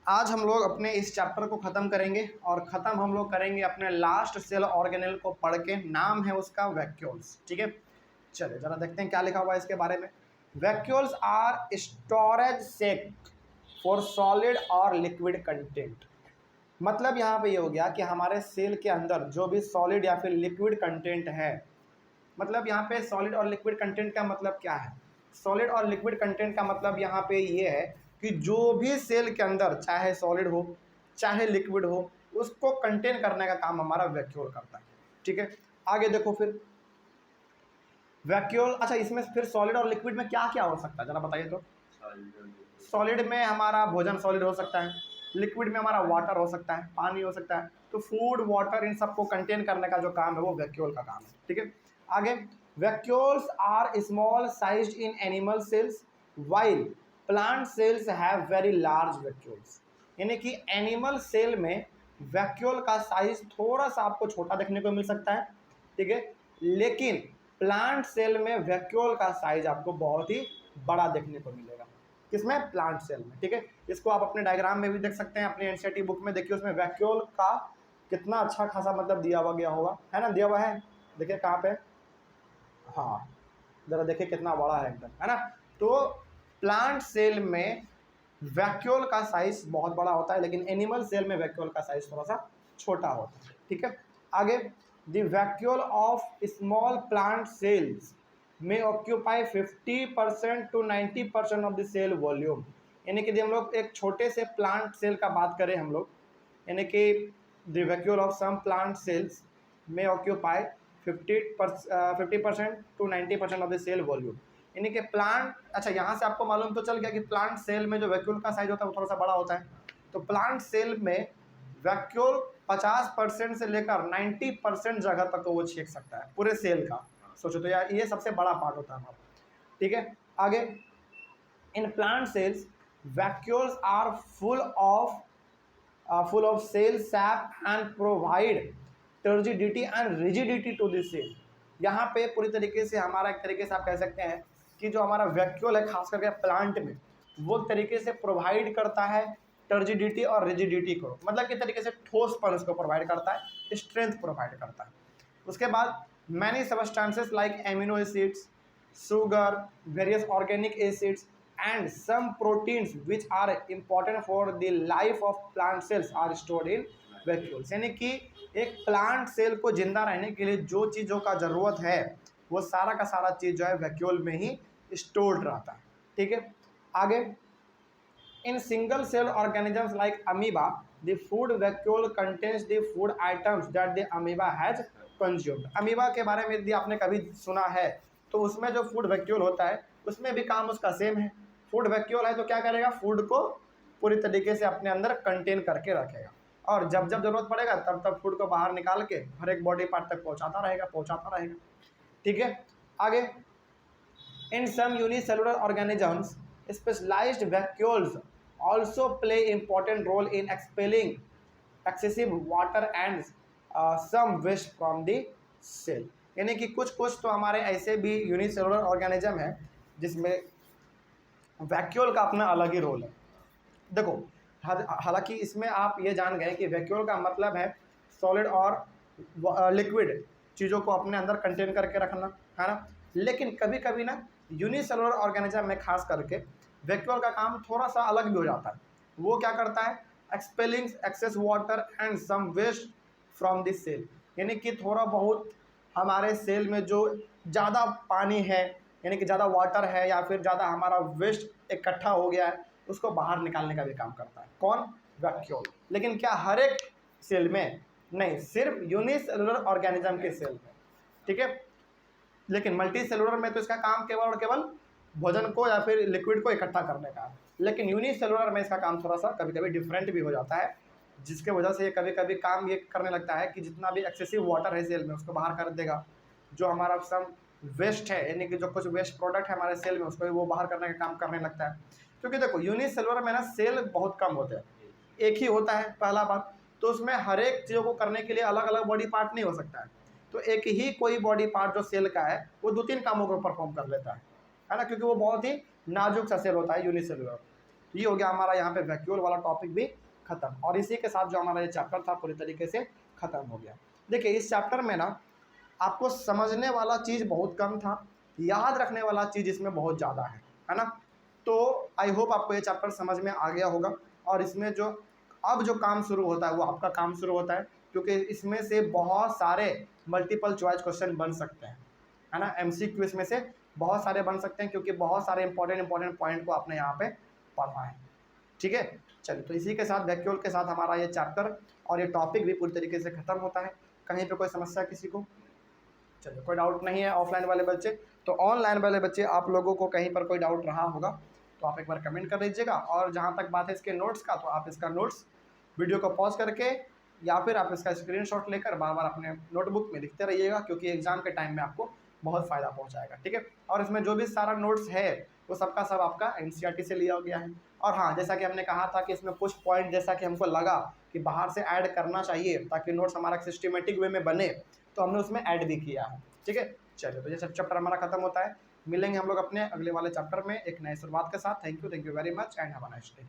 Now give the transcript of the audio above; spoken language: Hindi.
आज हम लोग अपने इस चैप्टर को ख़त्म करेंगे और ख़त्म हम लोग करेंगे अपने लास्ट सेल ऑर्गेनेल को पढ़ के। नाम है उसका वैक्यूल्स। ठीक है, चलिए ज़रा देखते हैं क्या लिखा हुआ है इसके बारे में। Vacuoles are storage sac for solid और लिक्विड कंटेंट। मतलब यहाँ पे ये हो गया कि हमारे सेल के अंदर जो भी सॉलिड या फिर लिक्विड कंटेंट है, मतलब यहाँ पे सॉलिड और लिक्विड कंटेंट का मतलब क्या है। सॉलिड और लिक्विड कंटेंट का मतलब यहाँ पे ये है कि जो भी सेल के अंदर चाहे सॉलिड हो चाहे लिक्विड हो, उसको कंटेन करने का काम हमारा वैक्यूल करता है। ठीक है, आगे देखो फिर वैक्यूल। अच्छा, इसमें फिर सॉलिड और लिक्विड में क्या क्या हो सकता है, जरा बताइए तो। सॉलिड में हमारा भोजन सॉलिड हो सकता है, लिक्विड में हमारा वाटर हो सकता है, पानी हो सकता है। तो फूड, वाटर, इन सबको कंटेन करने का जो काम है वो वैक्यूल का काम है। ठीक है, आगे vacuoles are small sized in animal cells while plant cells have very large vacuoles. यानी कि एनिमल सेल में वैक्यूल का साइज थोड़ा सा आपको छोटा देखने को मिल सकता है। ठीक है, लेकिन प्लांट सेल में वैक्यूल का साइज आपको बहुत ही बड़ा देखने को मिलेगा। किसमें? प्लांट सेल में। ठीक है, इसको आप अपने डायग्राम में भी देख सकते हैं, अपने एनसीईआरटी बुक में देखिए, उसमें वैक्यूल का कितना अच्छा खासा मतलब दिया हुआ गया होगा, है ना, दिया हुआ है। देखिए कहाँ पे, हाँ जरा देखिए कितना बड़ा है एकदम, है ना। तो प्लांट सेल में वैक्यूल का साइज बहुत बड़ा होता है, लेकिन एनिमल सेल में वैक्यूल का साइज थोड़ा सा छोटा होता है। ठीक है, आगे the vacuole of small plant cells में occupy 50% to 90% of the cell volume. यानी कि हम लोग एक छोटे से प्लांट सेल का बात करें हम लोग, यानी कि the vacuole of some plant cells में occupy 50% to 90% of the cell volume. यानी कि प्लांट, अच्छा यहाँ से आपको मालूम तो चल गया कि प्लांट सेल में जो वैक्यूल का साइज होता है वो थोड़ा सा बड़ा होता है। तो प्लांट सेल में वैक्यूल 50% से लेकर 90% जगह तक वो छेक सकता है पूरे सेल का। सोचो तो यार, ये सबसे बड़ा पार्ट होता है हमारा। ठीक है, आगे in plant cells vacuoles are full of cell sap and provide turgidity and rigidity to the cell। यहाँ पे पूरी तरीके से हमारा एक तरीके से आप कह सकते हैं कि जो हमारा वैक्यूल है खास करके प्लांट में, वो तरीके से प्रोवाइड करता है टर्जिडिटी और रिजिडिटी को, मतलब कि तरीके से ठोसपन उसको प्रोवाइड करता है, स्ट्रेंथ प्रोवाइड करता है। उसके बाद many substances like amino acids, sugar, various organic acids and some proteins which are important for the life of plant cells are stored in vacuoles। यानी कि एक प्लांट सेल को जिंदा रहने के लिए जो चीज़ों का ज़रूरत है वो सारा का सारा चीज़ जो है वैक्यूल में ही स्टोर्ड रहता है। ठीक है, आगे in single cell organisms like amoeba the food vacuole contains the food items that the amoeba has consumed. Amoeba के बारे में यदि आपने कभी सुना है तो उसमें जो फूड वैक्यूल होता है उसमें भी काम उसका सेम है। फूड वैक्यूल है तो क्या करेगा, फूड को पूरी तरीके से अपने अंदर कंटेन करके रखेगा और जब जब जरूरत पड़ेगा तब तब फूड को बाहर निकाल के हर एक बॉडी पार्ट तक पहुंचाता रहेगा। ठीक है, आगे in some unicellular organisms specialised vacuoles also play important role in expelling excessive water and some waste from the cell। यानी कि कुछ तो हमारे ऐसे भी यूनिसेलुलर ऑर्गेनिज्म है जिसमें वैक्यूल का अपना अलग ही रोल है। देखो, हालांकि इसमें आप ये जान गए कि वैक्यूल का मतलब है सॉलिड और लिक्विड चीज़ों को अपने अंदर कंटेन करके रखना, है ना। लेकिन कभी कभी ना यूनिसेलुलर ऑर्गेनिज्म में खास करके वैक्यूल का काम थोड़ा सा अलग भी हो जाता है। वो क्या करता है, expelling excess water and some waste from this cell. यानी कि थोड़ा बहुत हमारे सेल में जो ज़्यादा पानी है, यानी कि ज़्यादा वाटर है या फिर ज़्यादा हमारा वेस्ट इकट्ठा हो गया है, उसको बाहर निकालने का भी काम करता है। कौन? वैक्यूल। लेकिन क्या हर एक सेल में? नहीं, सिर्फ यूनिसेलुलर ऑर्गेनिज्म के सेल में। ठीक है, लेकिन मल्टी सेलुलर में तो इसका काम केवल और केवल भोजन को या फिर लिक्विड को इकट्ठा करने का। लेकिन यूनिसेलुलर में इसका काम थोड़ा सा कभी कभी डिफरेंट भी हो जाता है, जिसके वजह से ये कभी कभी काम ये करने लगता है कि जितना भी एक्सेसिव वाटर है सेल में उसको बाहर कर देगा। जो हमारा सम वेस्ट है, यानी कि जो कुछ वेस्ट प्रोडक्ट है हमारे सेल में, उसको वो बाहर करने का काम करने लगता है। क्योंकि देखो यूनिसेलुलर में ना सेल बहुत कम होते हैं, एक ही होता है पहला बात, तो उसमें हर एक चीज़ों को करने के लिए अलग अलग बॉडी पार्ट नहीं हो सकता है। तो एक ही कोई बॉडी पार्ट जो सेल का है वो 2-3 कामों को परफॉर्म कर लेता है ना, क्योंकि वो बहुत ही नाजुक सा सेल होता है यूनिसेलुलर। तो ये हो गया हमारा यहाँ पे वैक्यूल वाला टॉपिक भी खत्म, और इसी के साथ जो हमारा ये चैप्टर था पूरी तरीके से खत्म हो गया। देखिए इस चैप्टर में ना आपको समझने वाला चीज़ बहुत कम था, याद रखने वाला चीज़ इसमें बहुत ज़्यादा है ना। तो आई होप आपको ये चैप्टर समझ में आ गया होगा, और इसमें जो अब जो काम शुरू होता है वो आपका काम शुरू होता है, क्योंकि इसमें से बहुत सारे मल्टीपल चॉइस क्वेश्चन बन सकते हैं, है ना। MCQ इसमें से बहुत सारे बन सकते हैं, क्योंकि बहुत सारे इंपॉर्टेंट पॉइंट को आपने यहाँ पे पढ़ा है, ठीक है। चलिए, तो इसी के साथ वैक्यूल के साथ हमारा ये चैप्टर और ये टॉपिक भी पूरी तरीके से खत्म होता है। कहीं पे कोई समस्या किसी को? चलिए, कोई डाउट नहीं है ऑफलाइन वाले बच्चे। तो ऑनलाइन वाले बच्चे, आप लोगों को कहीं पर कोई डाउट रहा होगा तो आप एक बार कमेंट कर दीजिएगा, और जहाँ तक बात है इसके नोट्स का, तो आप इसका नोट्स वीडियो को पॉज करके या फिर आप इसका स्क्रीनशॉट लेकर बार बार अपने नोटबुक में लिखते रहिएगा, क्योंकि एग्जाम के टाइम में आपको बहुत फ़ायदा पहुंचाएगा, ठीक है। और इसमें जो भी सारा नोट्स है वो सबका सब आपका NCERT से लिया गया है। और हाँ, जैसा कि हमने कहा था कि इसमें कुछ पॉइंट जैसा कि हमको लगा कि बाहर से ऐड करना चाहिए ताकि नोट्स हमारा सिस्टमेटिक वे में बने, तो हमने उसमें ऐड भी किया है, ठीक है। चलिए, तो ये सब चैप्टर हमारा खत्म होता है। मिलेंगे हम लोग अपने अगले वाले चैप्टर में एक नए शुरुआत के साथ। Thank you very much and have a nice day.